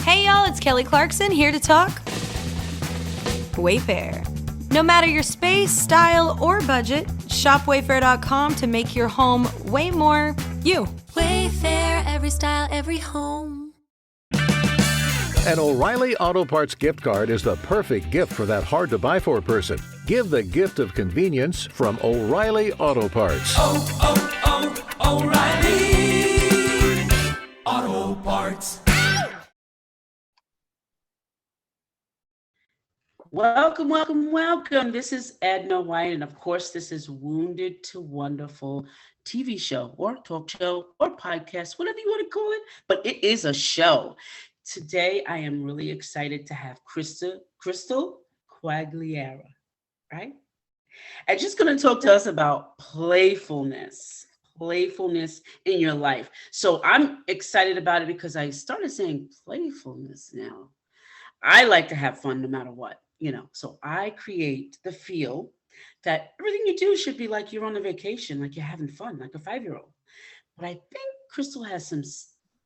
Hey y'all, it's Kelly Clarkson here to talk Wayfair. No matter your space, style, or budget, shop Wayfair.com to make your home way more you. Wayfair, every style, every home. An O'Reilly Auto Parts gift card is the perfect gift for that hard-to-buy-for person. Give the gift of convenience from O'Reilly Auto Parts. O'Reilly Auto Parts. Welcome, welcome, welcome. This is Edna White, and of course, this is Wounded to Wonderful TV show or talk show or podcast, whatever you want to call it, but it is a show. Today, I am really excited to have Krystal Quagliara, right? And she's going to talk to us about playfulness in your life. So I'm excited about it because I started saying playfulness now. I like to have fun no matter what, so I create the feel that everything you do should be like you're on a vacation, like you're having fun, like a 5-year-old. But I think Krystal has some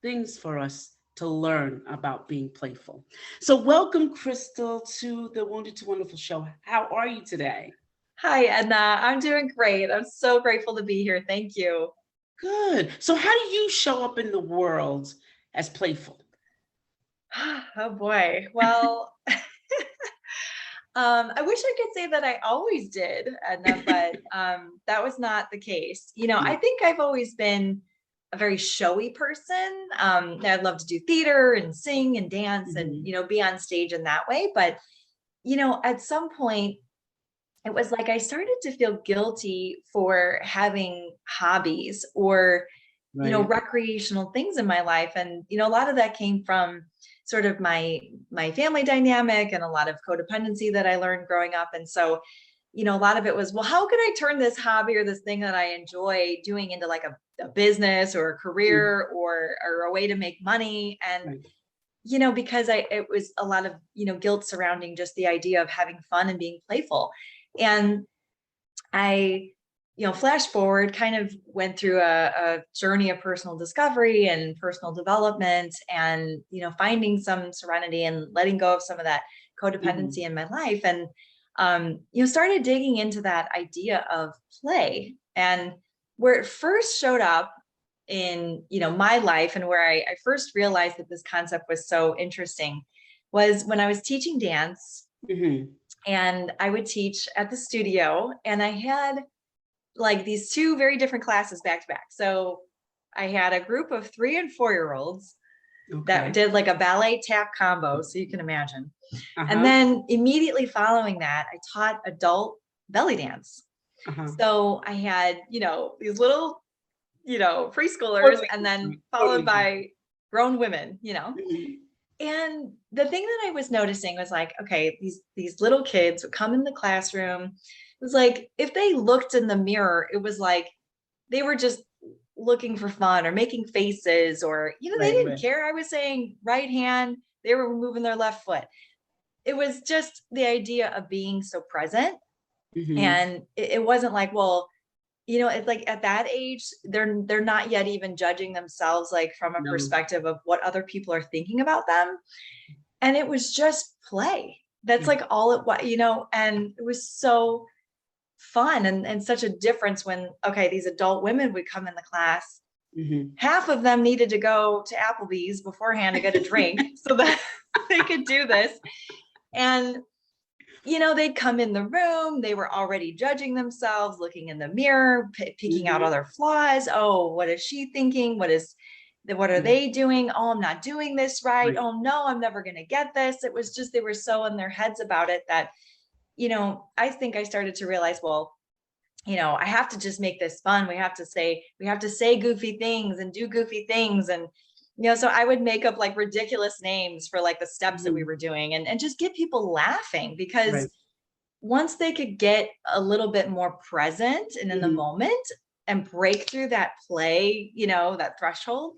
things for us to learn about being playful. So welcome, Krystal, to the Wounded to Wonderful show. How are you today? Hi, Edna. I'm doing great. I'm so grateful to be here. Thank you. Good. So how do you show up in the world as playful? Oh boy. Well, I wish I could say that I always did, Edna, but that was not the case. I think I've always been a very showy person. I'd love to do theater and sing and dance and, be on stage in that way. But, at some point, it was like I started to feel guilty for having hobbies or, recreational things in my life. And, a lot of that came from sort of my family dynamic and a lot of codependency that I learned growing up. And so, a lot of it was, well, how can I turn this hobby or this thing that I enjoy doing into like a business or a career or a way to make money? And, because it was a lot of, guilt surrounding just the idea of having fun and being playful. And I, flash forward, kind of went through a journey of personal discovery and personal development and, finding some serenity and letting go of some of that codependency in my life. And, started digging into that idea of play. And where it first showed up in, my life and where I first realized that this concept was so interesting was when I was teaching dance. And I would teach at the studio, and I had like these two very different classes back to back. So I had a group of 3 and 4-year-olds that did like a ballet tap combo. So you can imagine. And then immediately following that, I taught adult belly dance. So I had, these little, preschoolers and then followed by grown women, And the thing that I was noticing was like, okay, these little kids would come in the classroom. It was like, if they looked in the mirror, it was like they were just looking for fun or making faces or, they didn't care. I was saying right hand, they were moving their left foot. It was just the idea of being so present. And it wasn't like, well, it's like at that age, they're not yet even judging themselves, like from a perspective of what other people are thinking about them. And it was just play. That's like all it was, and it was so fun and such a difference when, these adult women would come in the class. Half of them needed to go to Applebee's beforehand to get a drink so that they could do this. And they'd come in the room, they were already judging themselves, looking in the mirror, picking out other flaws. Oh, what is she thinking? What are they doing? Oh, I'm not doing this right. Oh no, I'm never going to get this. It was just, they were so in their heads about it that, I think I started to realize, well, I have to just make this fun. We have to say goofy things and do goofy things. And, so I would make up like ridiculous names for like the steps that we were doing and just get people laughing because once they could get a little bit more present and in the moment and break through that play, that threshold,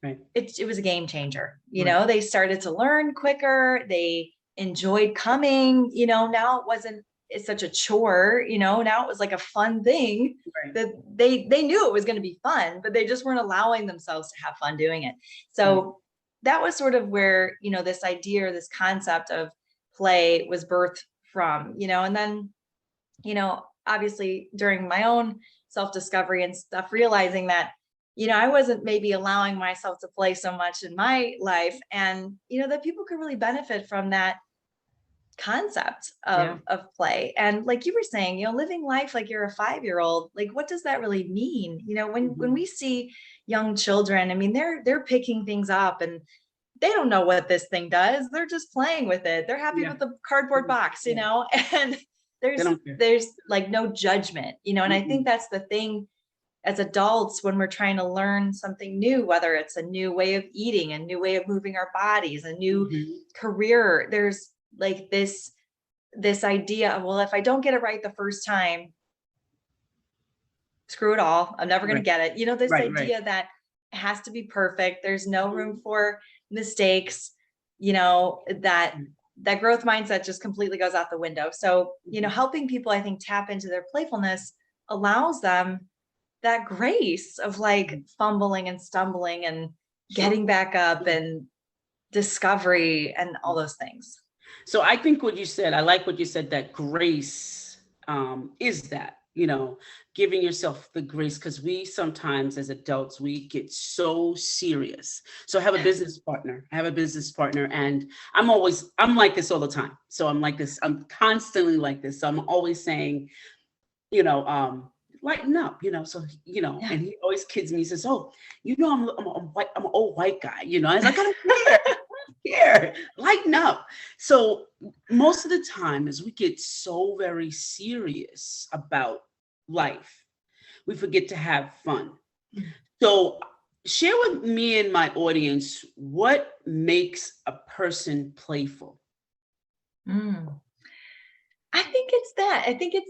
it was a game changer. They started to learn quicker. They enjoyed coming, now it wasn't it's such a chore, now it was like a fun thing that they knew it was going to be fun, but they just weren't allowing themselves to have fun doing it. So that was sort of where, this idea or this concept of play was birthed from, and then, obviously during my own self-discovery and stuff, realizing that, I wasn't maybe allowing myself to play so much in my life, and, that people could really benefit from that concept of play. And like you were saying, living life like you're a 5-year-old, like what does that really mean? When we see young children, I mean, they're picking things up and they don't know what this thing does. They're just playing with it. They're happy with the cardboard box, and there's like no judgment, and I think that's the thing as adults when we're trying to learn something new, whether it's a new way of eating, a new way of moving our bodies, a new career. There's like this idea of, well, if I don't get it right the first time, screw it all, I'm never going to get it. This idea that it has to be perfect. There's no room for mistakes, that growth mindset just completely goes out the window. So, helping people, I think, tap into their playfulness allows them that grace of like fumbling and stumbling and getting back up and discovery and all those things. So I think what you said, I like what you said, that grace is that, giving yourself the grace, because we sometimes as adults, we get so serious. So I have a business partner, and I'm like this all the time. So I'm like this, I'm constantly like this. So I'm always saying, lighten up, so, and he always kids me. He says, oh, I'm an old white guy, I was like, I don't care. Here, lighten up. So most of the time, as we get so very serious about life, we forget to have fun. So share with me and my audience what makes a person playful. I think it's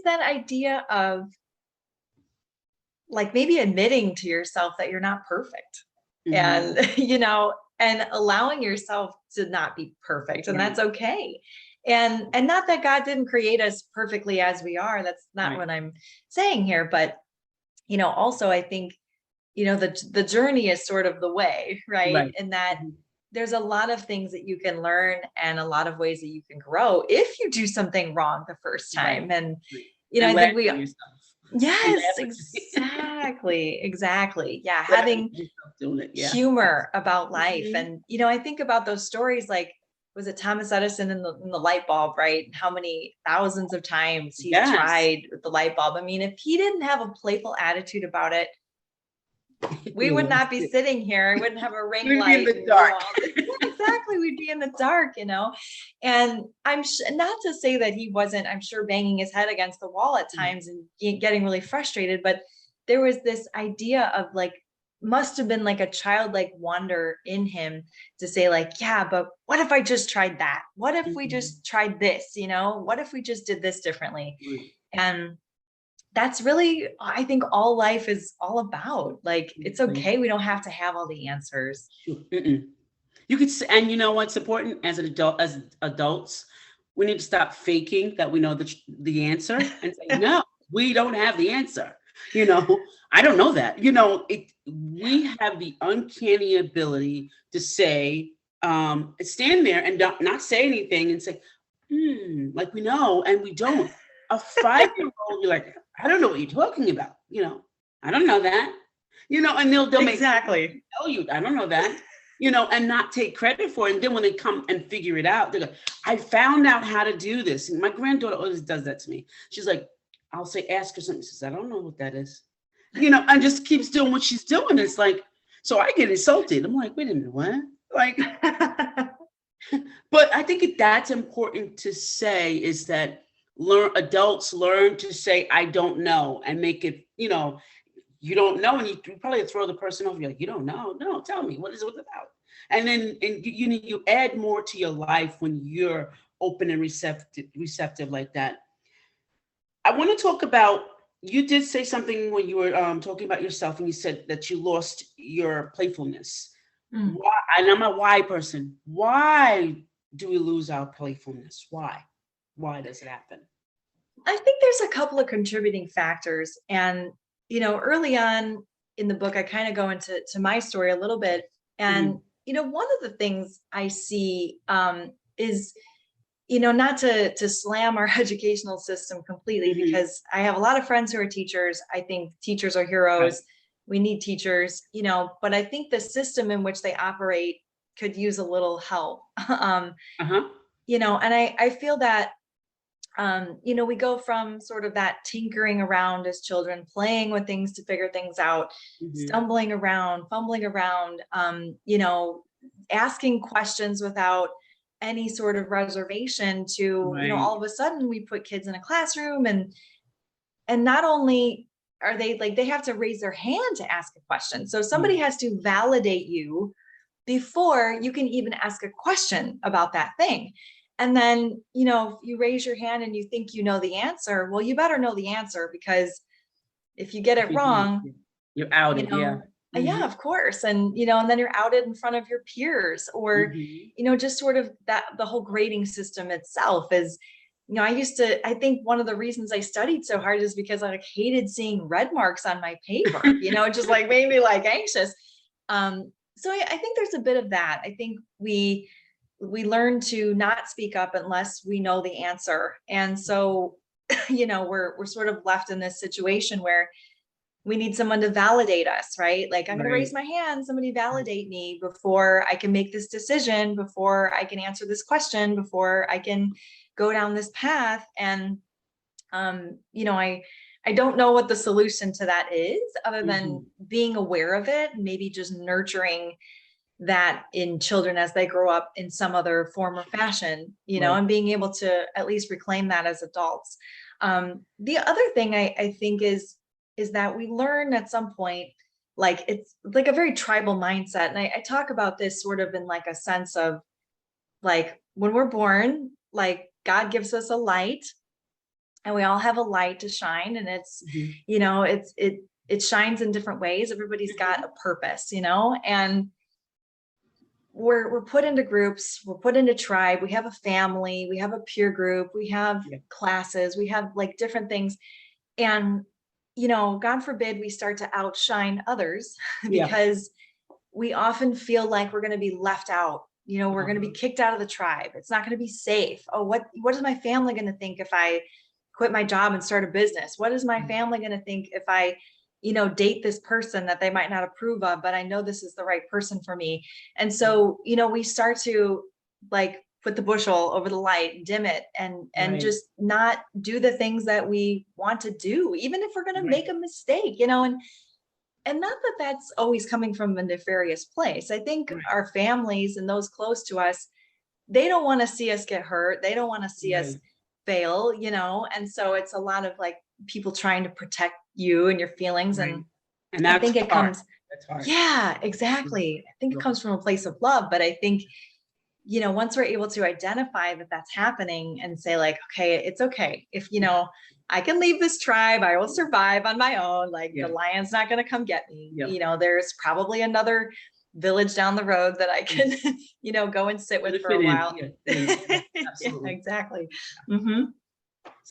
that idea of like maybe admitting to yourself that you're not perfect, and and allowing yourself to not be perfect, and that's okay. And not that God didn't create us perfectly as we are. That's not what I'm saying here. But, also I think, the journey is sort of the way, right? And that there's a lot of things that you can learn and a lot of ways that you can grow if you do something wrong the first time. And, I think we, yes, exactly. Yeah. Having humor about life. And, I think about those stories, like, was it Thomas Edison in the light bulb, right? How many thousands of times he tried with the light bulb. I mean, if he didn't have a playful attitude about it, we would not be sitting here. I wouldn't have a ring light. We'd be in the dark. Exactly. We'd be in the dark, and I'm not to say that he wasn't, I'm sure, banging his head against the wall at times and getting really frustrated, but there was this idea of like, must have been like a childlike wonder in him to say like, yeah, but what if I just tried that? What if we just tried this, what if we just did this differently? And that's really, I think, all life is all about. Like, it's okay. We don't have to have all the answers. You could, and you know what's important as adults, we need to stop faking that we know the answer and say, no, we don't have the answer. I don't know that. We have the uncanny ability to say, stand there and not say anything and say, like we know, and we don't. A 5-year-old, you're like, I don't know what you're talking about. I don't know that. And they'll make tell you, I don't know that. And not take credit for it. And then when they come and figure it out, they're like, I found out how to do this. And my granddaughter always does that to me. She's like, I'll say, ask her something. She says, I don't know what that is. And just keeps doing what she's doing. It's like, so I get insulted. I'm like, wait a minute, what? Like, but I think that's important to say, is that adults learn to say, I don't know, and make it, you don't know. And you probably throw the person over. You're like, you don't know? No, tell me, what is it about? And then you add more to your life when you're open and receptive like that. I want to talk about, you did say something when you were talking about yourself, and you said that you lost your playfulness. Why? And I'm a why person. Why do we lose our playfulness? Why? Why does it happen? I think there's a couple of contributing factors. And, early on in the book, I kind of go into my story a little bit. And, one of the things I see is, not to slam our educational system completely, because I have a lot of friends who are teachers. I think teachers are heroes. Right. We need teachers, but I think the system in which they operate could use a little help. And I feel that, we go from sort of that tinkering around as children, playing with things to figure things out, stumbling around, fumbling around, asking questions without any sort of reservation to, all of a sudden we put kids in a classroom and not only are they like, they have to raise their hand to ask a question. So somebody has to validate you before you can even ask a question about that thing. And then, if you raise your hand and you think you know the answer, well, you better know the answer, because if you get it wrong, you're outed. Yeah, of course. And, and then you're outed in front of your peers, or, just sort of that the whole grading system itself is, I think one of the reasons I studied so hard is because I hated seeing red marks on my paper, it just like made me like anxious. So I think there's a bit of that. I think we learn to not speak up unless we know the answer. And so, we're sort of left in this situation where we need someone to validate us, right? Like, I'm going to raise my hand, somebody validate me before I can make this decision, before I can answer this question, before I can go down this path. And, I don't know what the solution to that is, other than being aware of it, maybe just nurturing that in children as they grow up in some other form or fashion, and being able to at least reclaim that as adults. The other thing I think is that we learn at some point, like, it's like a very tribal mindset. And I talk about this sort of in like a sense of, like, when we're born, like, God gives us a light, and we all have a light to shine. And it's, it shines in different ways. Everybody's got a purpose, and we're put into groups, we're put into tribe, we have a family, we have a peer group, we have classes, we have like different things. And, God forbid we start to outshine others because we often feel like we're going to be left out. We're going to be kicked out of the tribe. It's not going to be safe. Oh, what is my family going to think if I quit my job and start a business? What is my family going to think if I, date this person that they might not approve of, but I know this is the right person for me. And so, we start to like put the bushel over the light, dim it, and just not do the things that we want to do, even if we're going to make a mistake, and not that that's always coming from a nefarious place. I think our families and those close to us, they don't want to see us get hurt. They don't want to see us fail, and so it's a lot of like people trying to protect you and your feelings. And that's I think it comes, yeah, exactly. I think it comes from a place of love, but I think, once we're able to identify that that's happening and say like, okay, it's okay. If, I can leave this tribe, I will survive on my own. Like the lion's not going to come get me. There's probably another village down the road that I can, go and sit with for a while. Yeah, exactly.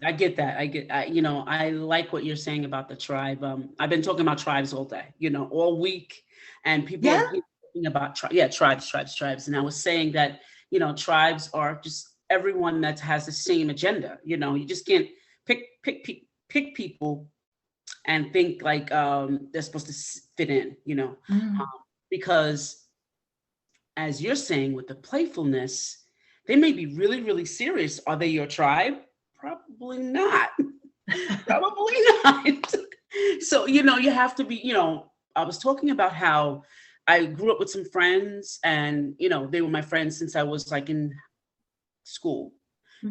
I get that. I like what you're saying about the tribe. I've been talking about tribes all day, all week, and people are talking about tribes. And I was saying that, tribes are just everyone that has the same agenda. You just can't pick people and think like they're supposed to fit in, because as you're saying with the playfulness, they may be really, really serious. Are they your tribe? Probably not. Probably not. So, you have to be, I was talking about how I grew up with some friends and, they were my friends since I was like in school.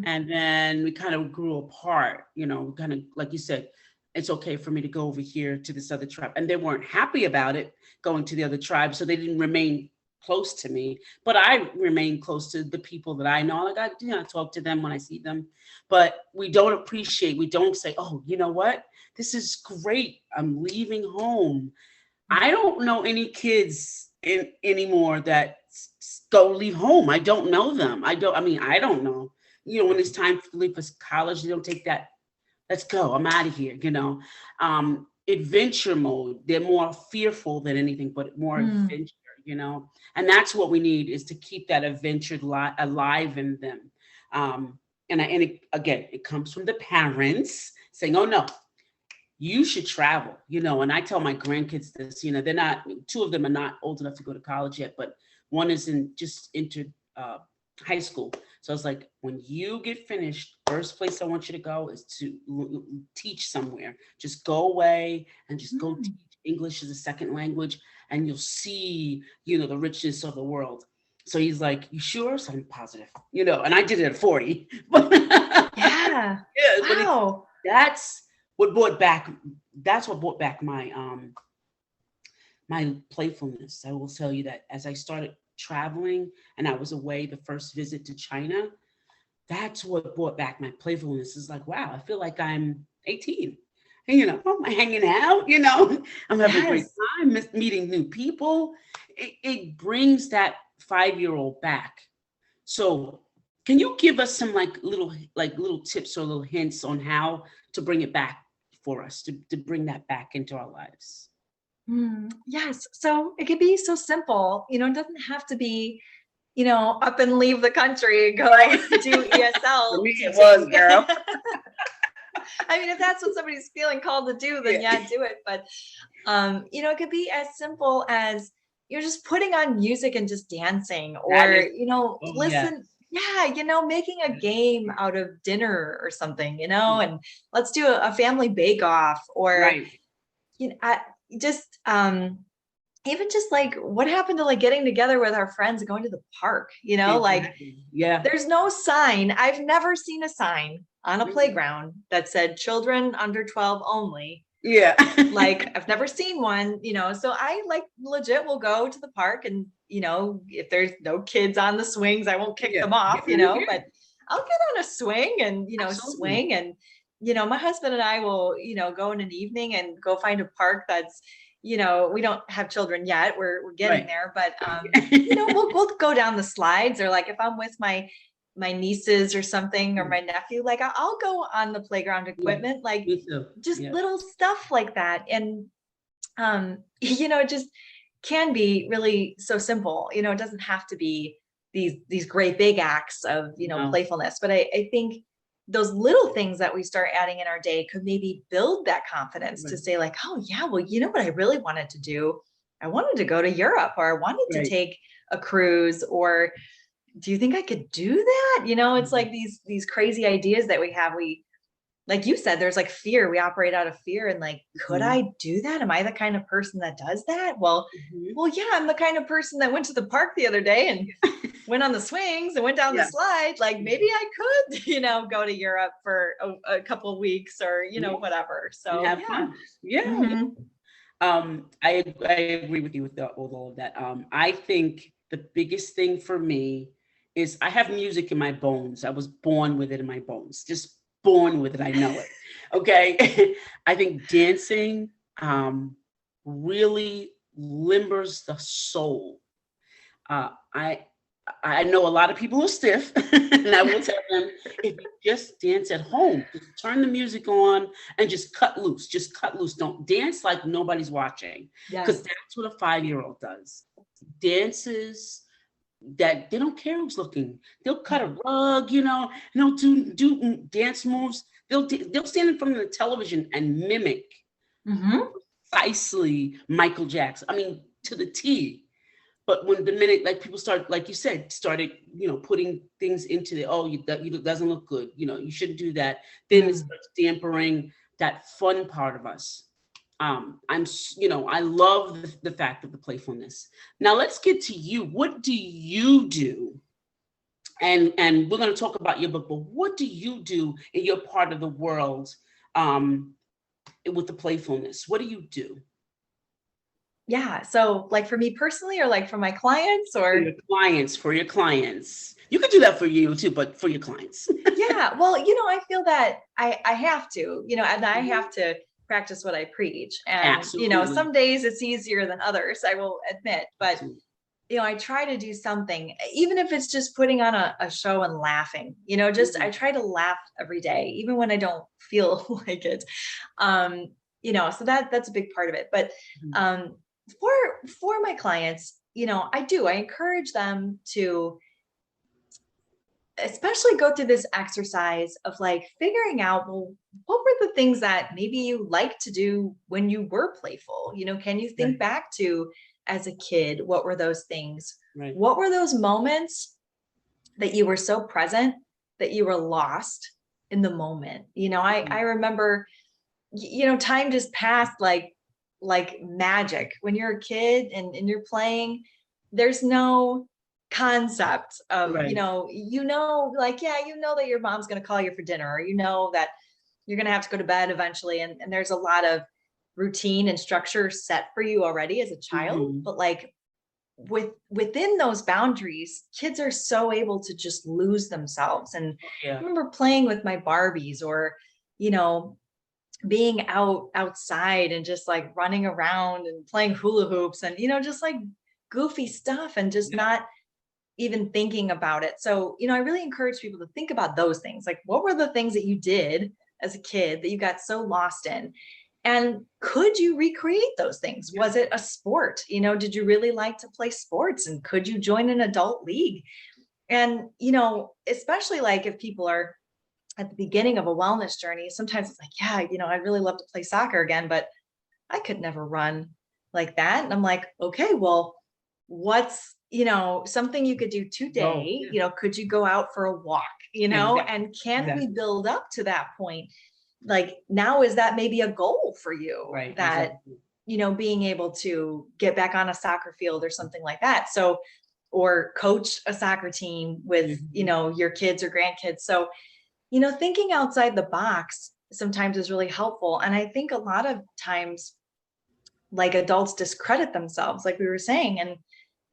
And then we kind of grew apart, kind of, like you said, it's okay for me to go over here to this other tribe. And they weren't happy about it going to the other tribe. So they didn't remain close to me, but I remain close to the people that I know. Like I talk to them when I see them, but we don't say, oh, you know what? This is great. I'm leaving home. I don't know any kids anymore that leave home. I don't know them. I don't know, when it's time to leave for college, they don't take that. Let's go. I'm out of here. Adventure mode. They're more fearful than anything, but more adventure. and that's what we need, is to keep that adventure alive in them. Again, it comes from the parents saying, oh no, you should travel, and I tell my grandkids this, they're not, two of them are not old enough to go to college yet, but one is just entered high school. So I was like, when you get finished, first place I want you to go is to teach somewhere. Just go away and just go teach English as a second language, and you'll see, the richness of the world. So he's like, you sure? So I'm positive, and I did it at 40. Yeah. Wow. That's what brought back my my playfulness. I will tell you that as I started traveling and I was away the first visit to China, that's what brought back my playfulness. It's like, wow, I feel like I'm 18. And, I'm hanging out, I'm having a great time, meeting new people. It brings that 5-year-old back. So can you give us some little tips or little hints on how to bring it back for us, to bring that back into our lives? Yes. So it could be so simple, it doesn't have to be, up and leave the country and go do ESL. For me, it was, girl. I mean, if that's what somebody's feeling called to do, then do it. But, it could be as simple as, just putting on music and just dancing, or, listen. Yeah. Making a game out of dinner or something, and let's do a family bake off, or, even just what happened to getting together with our friends and going to the park, there's no sign. I've never seen a sign on a playground that said children under 12 only. Yeah. I've never seen one, so I legit will go to the park, and, if there's no kids on the swings, I won't kick them off, but I'll get on a swing and, swing. And, my husband and I will, go in an evening and go find a park that's, we don't have children yet. We're getting there, but, we'll go down the slides, or if I'm with my nieces or something, or my nephew, I'll go on the playground equipment, just little stuff like that. And, it just can be really so simple, it doesn't have to be these great big acts of, playfulness, but I think those little things that we start adding in our day could maybe build that confidence to say oh yeah, well, what I really wanted to do, I wanted to go to Europe, or I wanted to take a cruise, or do you think I could do that? It's these crazy ideas that we have. Like you said, there's fear. We operate out of fear, and could I do that? Am I the kind of person that does that? Well, yeah, I'm the kind of person that went to the park the other day and went on the swings and went down the slide. Maybe I could, go to Europe for a couple of weeks, or, whatever. So have fun. Yeah. I agree with you with all of that. I think the biggest thing for me is I have music in my bones. I was born with it in my bones, just born with it. I know it. Okay. I think dancing really limbers the soul. I know a lot of people are stiff, and I will tell them, if you just dance at home, just turn the music on and just cut loose. Just cut loose. Don't dance like nobody's watching, because that's what a 5-year-old does. Dances that they don't care who's looking. They'll cut a rug, and they'll do dance moves. They'll stand in front of the television and mimic precisely Michael Jackson. I mean, to the T. But when the minute people start, like you said, started, putting things into that doesn't look good, you shouldn't do that, then it starts dampering that fun part of us. I love the fact of the playfulness. Now let's get to you. What do you do? And we're going to talk about your book, but what do you do in your part of the world with the playfulness? What do you do? Yeah. So for me personally, or for my clients, or for your clients, you could do that for you too, but for your clients. Yeah. Well, I feel that I have to, and I have to practice what I preach. And, Absolutely. Some days it's easier than others, I will admit, but Absolutely. I try to do something, even if it's just putting on a show and laughing, I try to laugh every day, even when I don't feel like it. So that's a big part of it. But, for my clients, I encourage them to especially go through this exercise of like figuring out, well, what were the things that maybe you liked to do when you were playful? Can you think back to as a kid, what were those things? Right. What were those moments that you were so present that you were lost in the moment? I remember, time just passed like magic. When you're a kid and you're playing, there's no concept of, Right. like, yeah, that your mom's going to call you for dinner, or that you're going to have to go to bed eventually. And there's a lot of routine and structure set for you already as a child. But like within those boundaries, kids are so able to just lose themselves. And I remember playing with my Barbies, or, being outside and just like running around and playing hula hoops and, just like goofy stuff and just not even thinking about it. So, I really encourage people to think about those things. Like, what were the things that you did as a kid that you got so lost in? And could you recreate those things? Was it a sport? Did you really like to play sports? And could you join an adult league? And, especially like if people are at the beginning of a wellness journey, sometimes it's like, yeah, I'd really love to play soccer again, but I could never run like that. And I'm like, okay, well, what's, something you could do today? Could you go out for a walk, and can we build up to that point? Like, now, is that maybe a goal for you, Right. that, being able to get back on a soccer field or something like that. So, or coach a soccer team with, your kids or grandkids. So, thinking outside the box sometimes is really helpful. And I think a lot of times, like, adults discredit themselves, like we were saying, and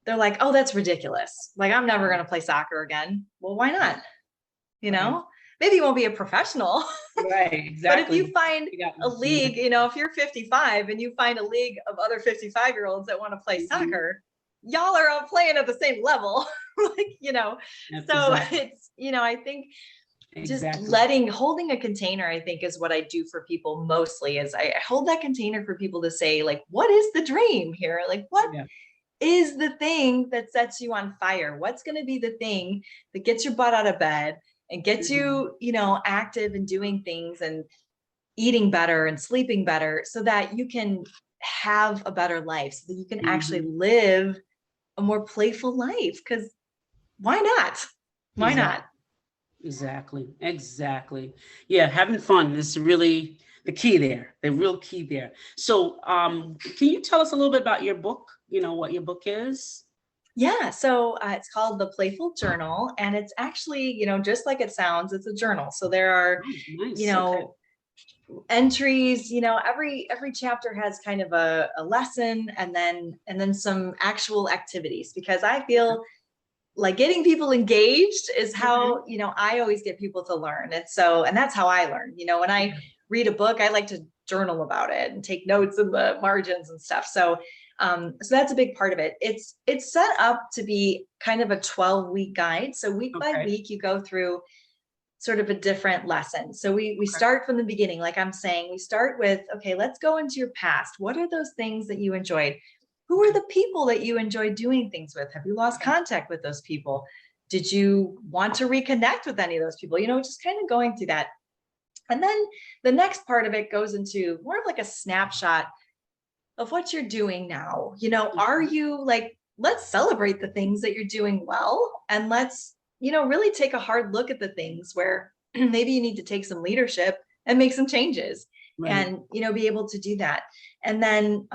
they're like, oh, that's ridiculous. Like, I'm never going to play soccer again. Well, why not? Maybe you won't be a professional. Right, exactly. But if you find a league, if you're 55 and you find a league of other 55-year-olds that want to play soccer, y'all are all playing at the same level. So it's, I think just holding a container, I think, is what I do for people mostly. Is I hold that container for people to say, like, what is the dream here? Like, what is the thing that sets you on fire? What's going to be the thing that gets your butt out of bed and gets you, active and doing things and eating better and sleeping better, so that you can have a better life, so that you can actually live a more playful life? Because why not? Why not? Exactly. Yeah, having fun is really the key there, the real key there. So can you tell us a little bit about your book? What your book is? Yeah, so it's called The Playful Journal, and it's actually, just like it sounds, it's a journal. So there are, entries, every chapter has kind of a lesson, and then some actual activities, because I feel like getting people engaged is how, I always get people to learn. And that's how I learn. When I read a book, I like to journal about it and take notes in the margins and stuff. So that's a big part of it. It's set up to be kind of a 12-week guide. So week by week, you go through sort of a different lesson. So we start from the beginning. Like I'm saying, we start with, okay, let's go into your past. What are those things that you enjoyed? Who are the people that you enjoy doing things with? Have you lost contact with those people? Did you want to reconnect with any of those people? Just kind of going through that. And then the next part of it goes into more of like a snapshot of what you're doing now. Are you like, let's celebrate the things that you're doing well, and let's, really take a hard look at the things where maybe you need to take some leadership and make some changes, and, be able to do that. And then,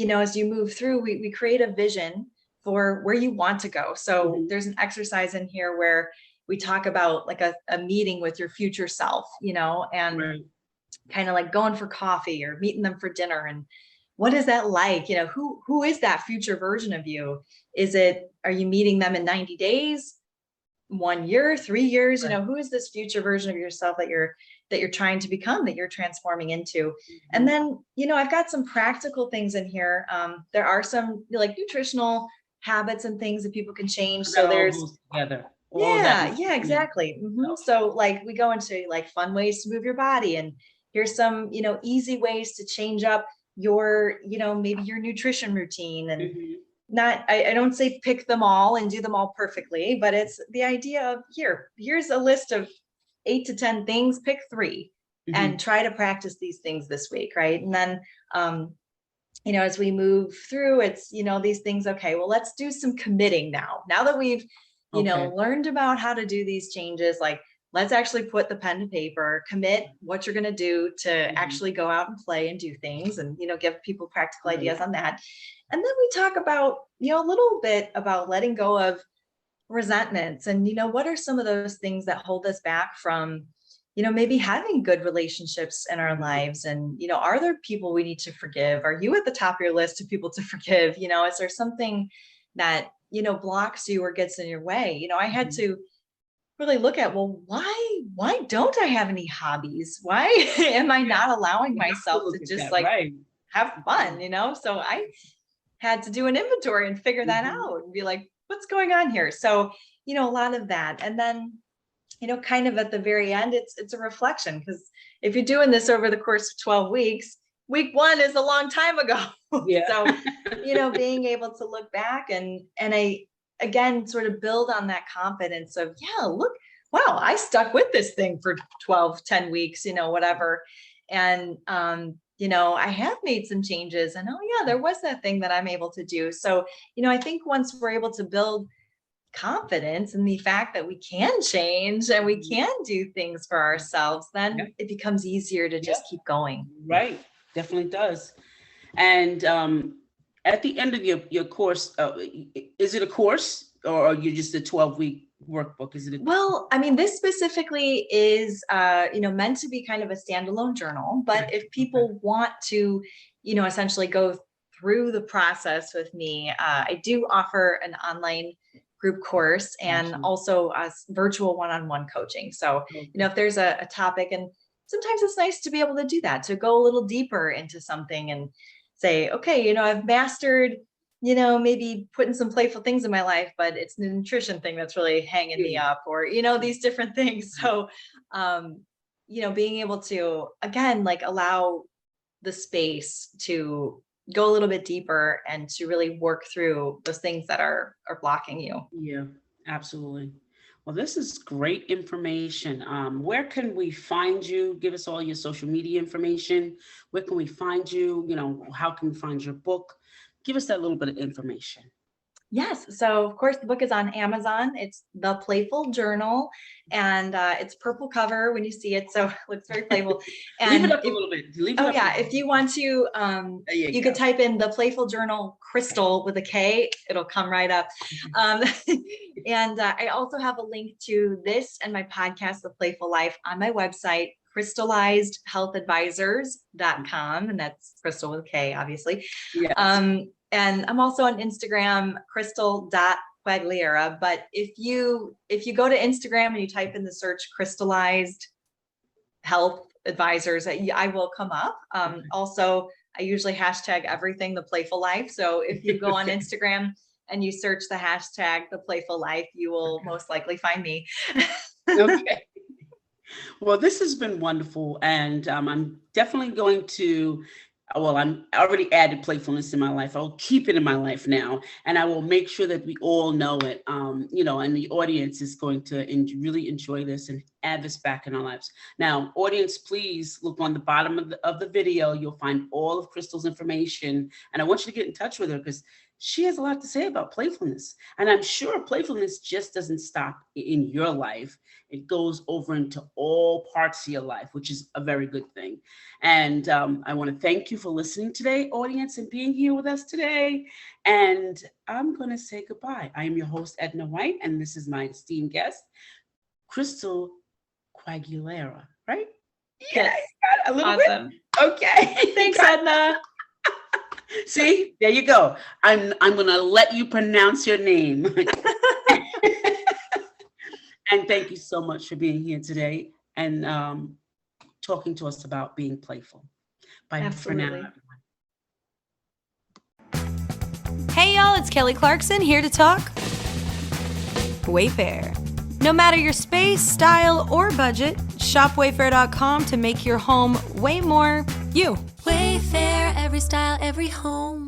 as you move through, we create a vision for where you want to go. So there's an exercise in here where we talk about like a meeting with your future self, and kind of like going for coffee or meeting them for dinner. And what is that like? Who is that future version of you? Are you meeting them in 90 days, 1 year, 3 years? Who is this future version of yourself that you're trying to become, that you're transforming into? And then, I've got some practical things in here. There are some like nutritional habits and things that people can change. So there's exactly. So like we go into like fun ways to move your body, and here's some, easy ways to change up your, maybe your nutrition routine, and I don't say pick them all and do them all perfectly, but it's the idea of here's a list of 8 to 10 things, pick 3 and try to practice these things this week. Right. And then, as we move through, it's, these things, okay, well, let's do some committing now that we've, learned about how to do these changes, like, let's actually put the pen to paper, commit what you're going to do to actually go out and play and do things and, give people practical ideas on that. And then we talk about, a little bit about letting go of resentments and, what are some of those things that hold us back from, maybe having good relationships in our lives. And, are there people we need to forgive? Are you at the top of your list of people to forgive? Is there something that, blocks you or gets in your way? I had to really look at, well, why don't I have any hobbies? Why am I not allowing myself to just have fun, So I had to do an inventory and figure that out and be like, what's going on here? So, a lot of that. And then, kind of at the very end, it's a reflection, because if you're doing this over the course of 12 weeks, week 1 is a long time ago. Yeah. So, being able to look back and I, again, sort of build on that confidence of, look, wow, I stuck with this thing for 12, 10 weeks, whatever. And, I have made some changes and, there was that thing that I'm able to do. So, I think once we're able to build confidence in the fact that we can change and we can do things for ourselves, then it becomes easier to just keep going. Right. Definitely does. And at the end of your course, is it a course or are you just a 12-week workbook? Is it? Well, I mean, this specifically is, meant to be kind of a standalone journal, but if people want to, essentially go through the process with me, I do offer an online group course and also a virtual one-on-one coaching. So, if there's a topic, and sometimes it's nice to be able to do that, to go a little deeper into something and say, okay, I've mastered, maybe putting some playful things in my life, but it's the nutrition thing that's really hanging me up, or, these different things. So, being able to, again, like allow the space to go a little bit deeper and to really work through those things that are blocking you. Yeah, absolutely. Well, this is great information. Where can we find you? Give us all your social media information. Where can we find you? How can we find your book? Give us that little bit of information. Yes. So of course the book is on Amazon. It's The Playful Journal, and it's purple cover when you see it. So it looks very playful. And leave it up a little bit. If you want to, you could type in The Playful Journal Krystal with a K. It'll come right up. And I also have a link to this and my podcast, The Playful Life, on my website, crystallizedhealthadvisors.com. And that's Krystal with a K, obviously. Yes. And I'm also on Instagram, Krystal.Quagliara. But if you go to Instagram and you type in the search Crystallized Health Advisors, I will come up. Also, I usually hashtag everything The Playful Life. So if you go on Instagram and you search the hashtag The Playful Life, you will most likely find me. Okay. Well, this has been wonderful. And I'm definitely going to, I'm already added playfulness in my life. I'll keep it in my life now. And I will make sure that we all know it, and the audience is going to really enjoy this and add this back in our lives. Now, audience, please look on the bottom of the video. You'll find all of Krystal's information. And I want you to get in touch with her because she has a lot to say about playfulness. And I'm sure playfulness just doesn't stop in your life. It goes over into all parts of your life, which is a very good thing. And I want to thank you for listening today, audience, and being here with us today. And I'm going to say goodbye. I am your host, Edna White, and this is my esteemed guest, Krystal Quagliara, right? Yes. A little awesome. Bit. Okay. Thanks, Edna. See, there you go. I'm going to let you pronounce your name. And thank you so much for being here today and talking to us about being playful. Bye for now, everyone. Hey y'all, it's Kelly Clarkson here to talk Wayfair. No matter your space, style, or budget, shop Wayfair.com to make your home way more you. Wayfair, every style, every home.